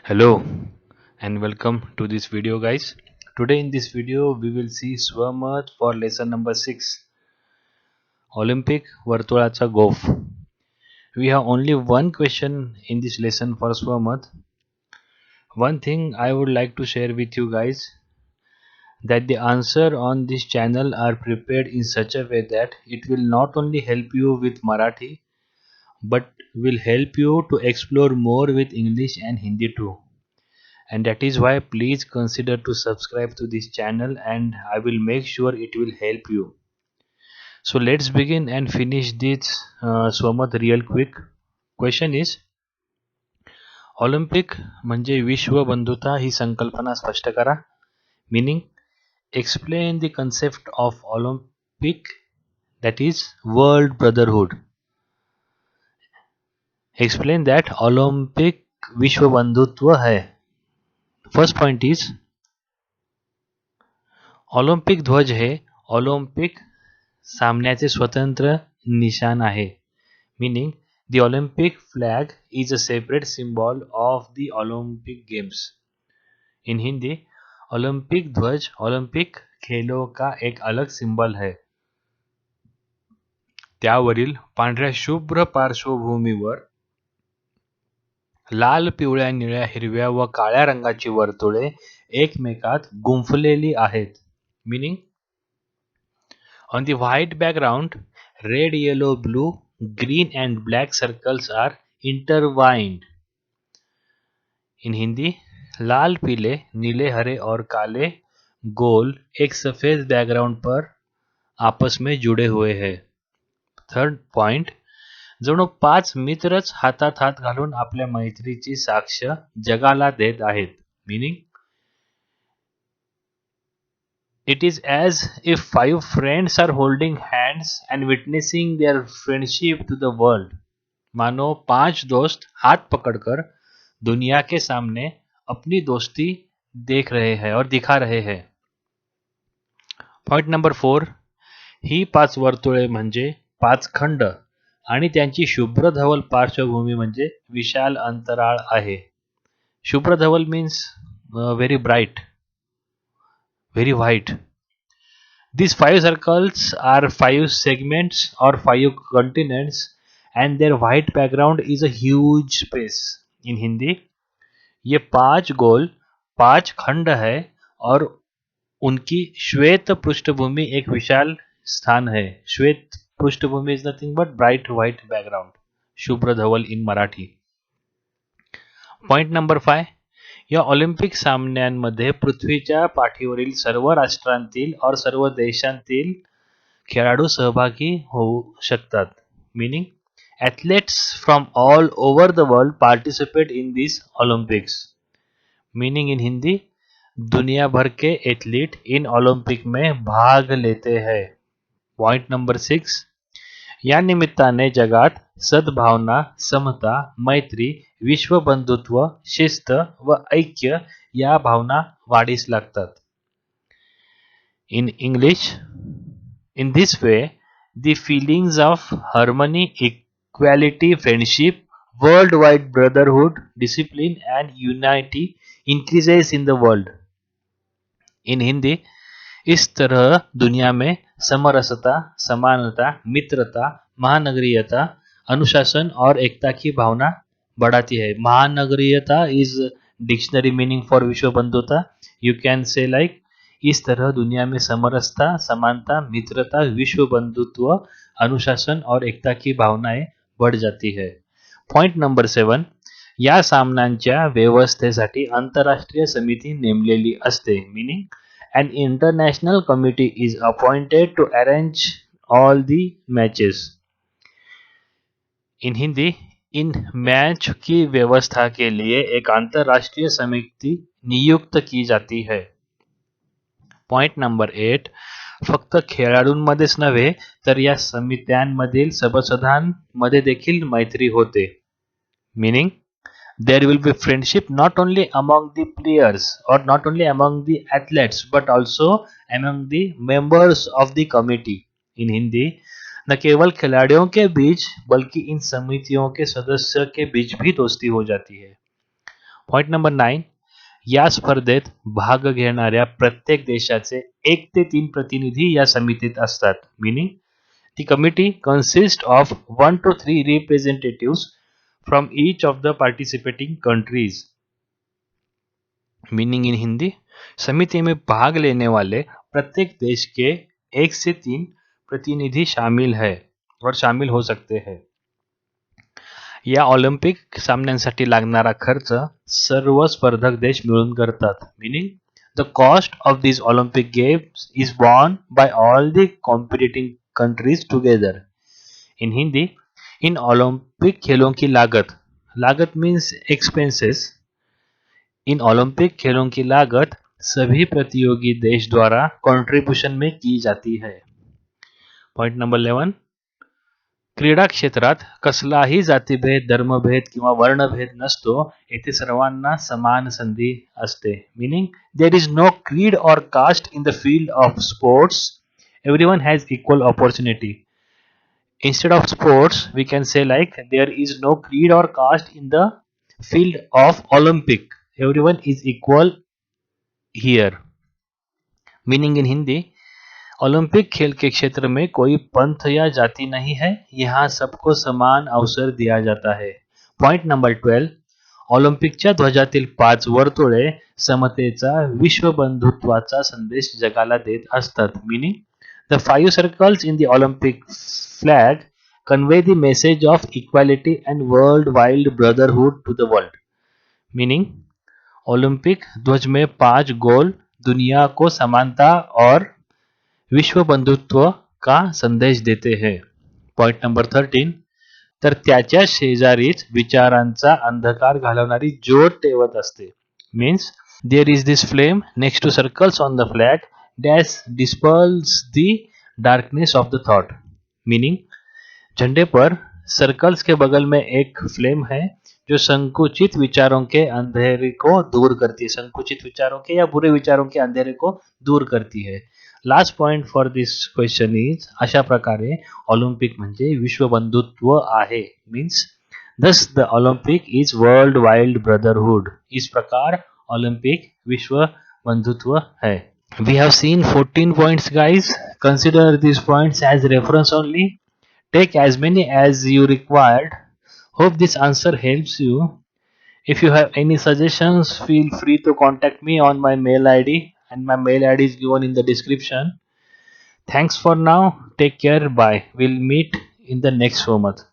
Hello and welcome to this video guys. Today in this video we will see Swamath for lesson number 6 Olympic वर्तुळाचा गोफ. We have only one question in this lesson for Swamath. One thing I would like to share with you guys that the answer on this channel are prepared in such a way that it will not only help you with Marathi but will help you to explore more with English and Hindi too. And that is why please consider to subscribe to this channel and I will make sure it will help you. So let's begin and finish this Swamath real quick. Question is Olympic म्हणजे विश्व बंधुता ही संकल्पना स्पष्ट करा. Meaning explain the concept of Olympic, that is world brotherhood. Explain that Olympic विश्व बंधुत्व है. First point is Olympic ध्वज हे ऑलिम्पिक सामन्याचे स्वतंत्र निशान आहे. Meaning the Olympic flag is a separate symbol of the Olympic games. In Hindi Olympic ध्वज Olympic खेलों का एक अलग सिंबल है. त्यावरील पांढऱ्या शुभ्र पार्श्वभूमीवर लाल, पिवळ्या, निळ्या, हिरव्या व काळ्या रंगाची वर्तुळे एकमेकात गुंफलेली आहेत. Meaning on the white background, red, yellow, blue, green and black circles are intertwined. In Hindi, लाल, पीले, नीले, हरे और काले गोल एक सफेद बैकग्राउंड पर आपस में जुड़े हुए हैं. थर्ड पॉइंट जणू 5 मित्रच हातात हात घालून आपल्या मैत्रीची साक्ष जगाला देत आहेत. Meaning It is as if 5 friends are holding hands and witnessing their friendship to the world. मानो 5 दोस्त हाथ पकड़कर दुनिया के सामने अपनी दोस्ती देख रहे हैं और दिखा रहे हैं. पॉइंट नंबर 4 ही 5 वर्तुळे म्हणजे 5 खंड आणि त्यांची शुभ्र धवल पार्श्वभूमी म्हणजे विशाल अंतराळ आहे. शुभ्र धवल means very bright, very white. These 5 circles are 5 segments or 5 continents and their white background is a huge space. In Hindi, ये 5 गोल 5 खंड है और उनकी श्वेत पृष्ठभूमि एक विशाल स्थान है. श्वेत पृष्ठभूमि is nothing but bright white background. शुभ्र धवल in मराठी. पॉइंट नंबर 5 या ऑलिम्पिक सामन्यांमध्ये पृथ्वीच्या पाठीवरील सर्व राष्ट्रांतील और सर्व देशांतील खेळाडू सहभागी होऊ शकतात. Meaning athletes from all over the world participate in this Olympics. Meaning in Hindi दुनिया भर के एथलीट इन ओलंपिक में भाग लेते हैं. पॉइंट नंबर 6 या निमित्ताने जगात सद्भावना, समता, मैत्री, विश्वबंधुत्व, शिस्त व ऐक्य या भावना वाढीस लागतात. In English, in this way, the feelings of harmony, equality, friendship, worldwide brotherhood, discipline and unity increases in the world. In Hindi, इस तरह दुनिया में समरसता, समानता, मित्रता, महानगरीयता, अनुशासन और एकता की भावना बढ़ाती है. महानगरीयता इज डिक्शनरी मीनिंग फॉर विश्व बंधुता. यू कैन से लाइक इस तरह दुनिया में समरसता, समानता, मित्रता, विश्व बंधुत्व, अनुशासन और एकता की भावनाएं बढ़ जाती है. पॉइंट नंबर 7 या सामन्यांच्या व्यवस्थेसाठी आंतरराष्ट्रीय समिती नेमलेली असते. Meaning an international committee is appointed to arrange all the matches. In Hindi, in match की व्यवस्था के लिए एक अंतरराष्ट्रीय समिति नियुक्त की जाती है. पॉइंट नंबर 8 फक्त खेळाडूंमध्येच नव्हे तर या समित्यांमधील सभासदांमध्ये देखील मैत्री होते. Meaning there will be friendship not only among the players or not only among the athletes but also among the members of the committee. In Hindi, न केवल खिलाड़ियों के बीच बल्कि इन समितियों के सदस्य के बीच भी दोस्ती हो जाती है. Point number 9. या स्पर्धेत भाग घेणाऱ्या प्रत्येक देशाचे 1 ते 3 प्रतिनिधी या समितीत असतात. Meaning the committee consist of 1 to 3 representatives from each of the participating countries. Meaning in Hindi, समिति में भाग लेने वाले प्रत्येक देश के 1 से 3 प्रतिनिधि शामिल है और शामिल हो सकते हैं. या ऑलिम्पिक सामन्यांसाठी लागणारा खर्च सर्व स्पर्धक देश मिळून करतात. Meaning the cost of this Olympic games is borne by all the competing countries together. In Hindi, in Olympic खेलों की लागत, लागत मीन्स एक्सपेंसेस, इन ओलंपिक खेलों की लागत सभी प्रतियोगी देश द्वारा कंट्रीब्यूशन में की जाती है. Point number 11. क्रीडा क्षेत्रात कसलाही जातीभेद, धर्मभेद किंवा वर्णभेद नसतो. येथे सर्वांना समान संधी असते. Meaning there is no creed और caste in the field of sports. Everyone has equal opportunity. Instead of sports, we can say like there is no creed or caste in the field of Olympic. Everyone is equal here. Meaning in Hindi, Olympic खेल के क्षेत्र में कोई पंथ या जाति नहीं है, यहाँ सबको समान अवसर दिया जाता है. Point number 12. ऑलिम्पिकच्या ध्वजातील 5 वर्तुळे समतेचा, विश्वबंधुत्वाचा संदेश जगाला देत असतात. Meaning the 5 circles in the Olympic flag convey the message of equality and worldwide brotherhood to the world. Meaning Olympic ध्वज में 5 गोल दुनिया को समानता और विश्व बंधुत्व का संदेश देते हैं. Point number 13. तर त्याच्या शेजारीच विचारांचा अंधकार घालवणारी ज्योत तेवत असते. Means there is this flame next to circles on the flag dash disperse the darkness of the thought. Meaning झंडे पर सर्कल्स के बगल में एक फ्लेम है जो संकुचित विचारों के अंधेरे को दूर करती है. संकुचित विचारों के या बुरे विचारों के अंधेरे को दूर करती है. Last point for this question is अशा प्रकारे ऑलिम्पिक म्हणजे विश्वबंधुत्व आहे. मीन्स दस the Olympic is world wide brotherhood. इस प्रकार ऑलिम्पिक विश्व बंधुत्व है. We have seen 14 points, guys. Consider these points as reference only. Take as many as you required. Hope this answer helps you. If you have any suggestions, feel free to contact me on my mail ID, and my mail ID is given in the description. Thanks for now. Take care. Bye. We'll meet in the next format.